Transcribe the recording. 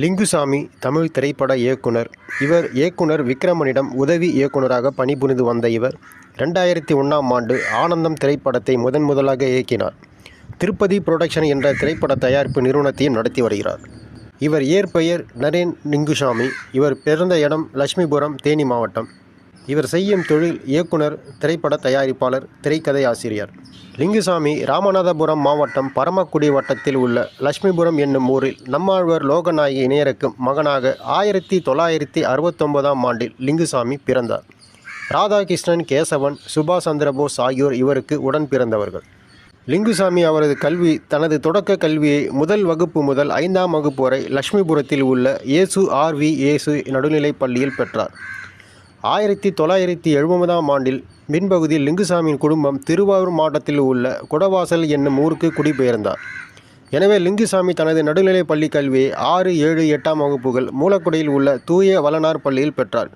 லிங்குசாமி தமிழ் திரைப்பட இயக்குனர். இவர் இயக்குனர் விக்ரமனிடம் உதவி இயக்குனராக பணிபுரிந்து வந்த இவர் 2001ஆம் ஆண்டு ஆனந்தம் திரைப்படத்தை முதலாக இயக்கினார். திருப்பதி புரொடக்ஷன் என்ற திரைப்பட தயாரிப்பு நிறுவனத்தையும் நடத்தி வருகிறார். இவர் இயற்பெயர் நரேன் லிங்குசாமி. இவர் பிறந்த இடம் லட்சுமிபுரம், தேனி மாவட்டம். இவர் செய்யும் தொழில் இயக்குனர், திரைப்பட தயாரிப்பாளர், திரைக்கதை ஆசிரியர். லிங்குசாமி ராமநாதபுரம் மாவட்டம் பரமக்குடி வட்டத்தில் உள்ள லட்சுமிபுரம் என்னும் ஊரில் நம்மாழ்வார் லோகநாயகி இணையருக்கு மகனாக 1969ஆம் ஆண்டில் லிங்குசாமி பிறந்தார். ராதாகிருஷ்ணன், கேசவன், சுபாஷ் சந்திரபோஸ் ஆகியோர் இவருக்கு உடன் பிறந்தவர்கள். லிங்குசாமி அவரது தனது தொடக்க கல்வியை முதல் வகுப்பு முதல் 5ஆம் வகுப்பு வரை லட்சுமிபுரத்தில் உள்ள இயேசு ஆர்.வி.இயேசு நடுநிலைப் பள்ளியில் பெற்றார். 1970ஆம் ஆண்டில் பின்பகுதியில் லிங்குசாமியின் குடும்பம் திருவாரூர் மாவட்டத்தில் உள்ள குடவாசல் என்னும் ஊருக்கு குடிபெயர்ந்தார். எனவே லிங்குசாமி தனது நடுநிலைப் பள்ளி கல்வியை 6, 7, 8ஆம் வகுப்புகள் மூலக்குடியில் உள்ள தூய வளனார் பள்ளியில் பெற்றார்.